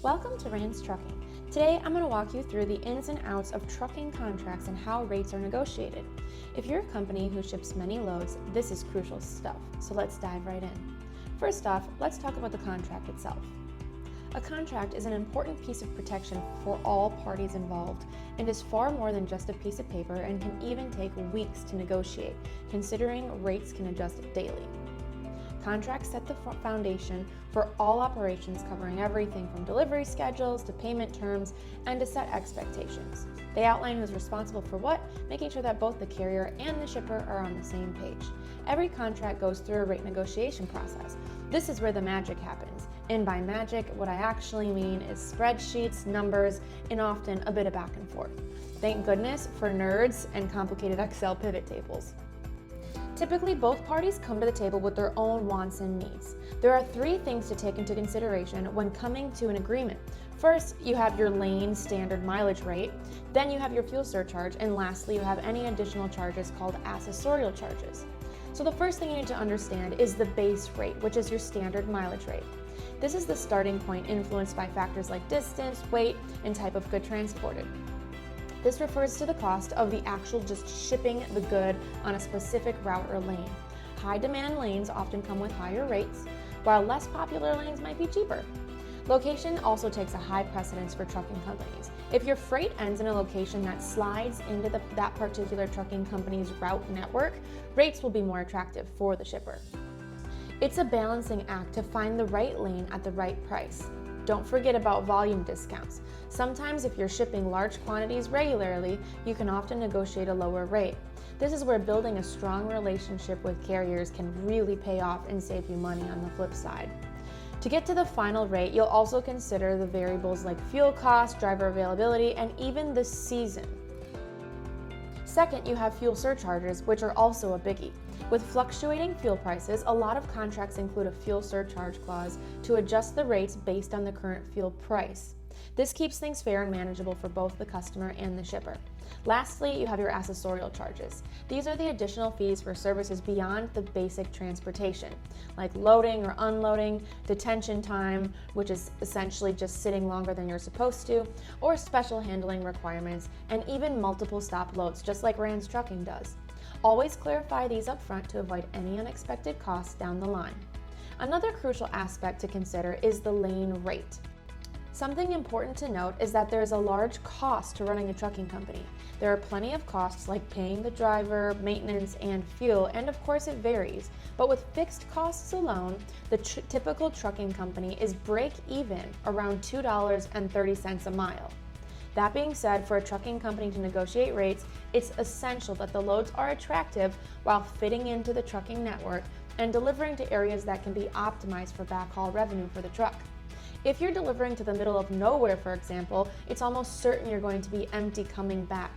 Welcome to Rand's Trucking. Today I'm going to walk you through the ins and outs of trucking contracts and how rates are negotiated. If you're a company who ships many loads, this is crucial stuff, so let's dive right in. First off, let's talk about the contract itself. A contract is an important piece of protection for all parties involved and is far more than just a piece of paper and can even take weeks to negotiate, considering rates can adjust daily. Contracts set the foundation for all operations, covering everything from delivery schedules to payment terms and to set expectations. They outline who's responsible for what, making sure that both the carrier and the shipper are on the same page. Every contract goes through a rate negotiation process. This is where the magic happens. And by magic, what I actually mean is spreadsheets, numbers, and often a bit of back and forth. Thank goodness for nerds and complicated Excel pivot tables. Typically, both parties come to the table with their own wants and needs. There are three things to take into consideration when coming to an agreement. First, you have your lane standard mileage rate, then you have your fuel surcharge, and lastly, you have any additional charges called accessorial charges. So the first thing you need to understand is the base rate, which is your standard mileage rate. This is the starting point influenced by factors like distance, weight, and type of good transported. This refers to the cost of the actual just shipping the good on a specific route or lane. High demand lanes often come with higher rates, while less popular lanes might be cheaper. Location also takes a high precedence for trucking companies. If your freight ends in a location that slides into that particular trucking company's route network, rates will be more attractive for the shipper. It's a balancing act to find the right lane at the right price. Don't forget about volume discounts. Sometimes if you're shipping large quantities regularly, you can often negotiate a lower rate. This is where building a strong relationship with carriers can really pay off and save you money on the flip side. To get to the final rate, you'll also consider the variables like fuel cost, driver availability, and even the season. Second, you have fuel surcharges, which are also a biggie. With fluctuating fuel prices, a lot of contracts include a fuel surcharge clause to adjust the rates based on the current fuel price. This keeps things fair and manageable for both the customer and the shipper. Lastly, you have your accessorial charges. These are the additional fees for services beyond the basic transportation, like loading or unloading, detention time, which is essentially just sitting longer than you're supposed to, or special handling requirements, and even multiple stop loads, just like Rand's Trucking does. Always clarify these up front to avoid any unexpected costs down the line. Another crucial aspect to consider is the lane rate. Something important to note is that there is a large cost to running a trucking company. There are plenty of costs like paying the driver, maintenance, and fuel, and of course it varies. But with fixed costs alone, the typical trucking company is break even around $2.30 a mile. That being said, for a trucking company to negotiate rates, it's essential that the loads are attractive while fitting into the trucking network and delivering to areas that can be optimized for backhaul revenue for the truck. If you're delivering to the middle of nowhere, for example, it's almost certain you're going to be empty coming back,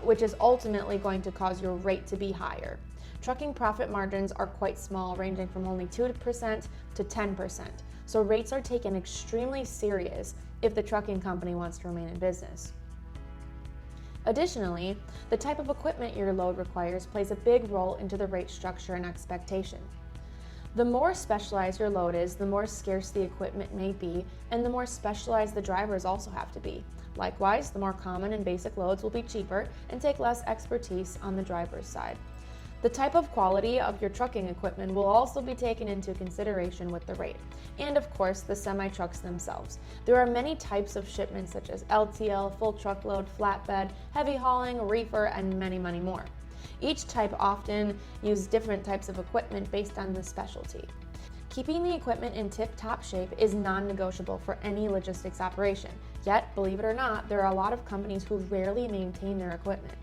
which is ultimately going to cause your rate to be higher. Trucking profit margins are quite small, ranging from only 2% to 10%, so rates are taken extremely serious if the trucking company wants to remain in business. Additionally, the type of equipment your load requires plays a big role into the rate structure and expectation. The more specialized your load is, the more scarce the equipment may be, and the more specialized the drivers also have to be. Likewise, the more common and basic loads will be cheaper and take less expertise on the driver's side. The type of quality of your trucking equipment will also be taken into consideration with the rate. And of course, the semi-trucks themselves. There are many types of shipments such as LTL, full truckload, flatbed, heavy hauling, reefer, and many more. Each type often uses different types of equipment based on the specialty. Keeping the equipment in tip-top shape is non-negotiable for any logistics operation. Yet, believe it or not, there are a lot of companies who rarely maintain their equipment.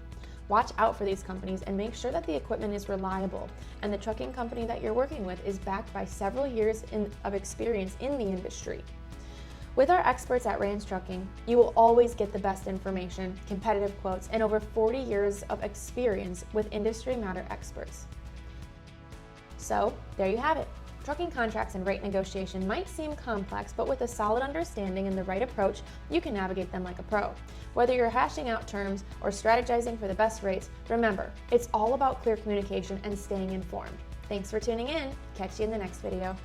Watch out for these companies and make sure that the equipment is reliable and the trucking company that you're working with is backed by several years of experience in the industry. With our experts at Rand's Trucking, you will always get the best information, competitive quotes, and over 40 years of experience with industry matter experts. So, there you have it. Trucking contracts and rate negotiation might seem complex, but with a solid understanding and the right approach, you can navigate them like a pro. Whether you're hashing out terms or strategizing for the best rates, remember, it's all about clear communication and staying informed. Thanks for tuning in. Catch you in the next video.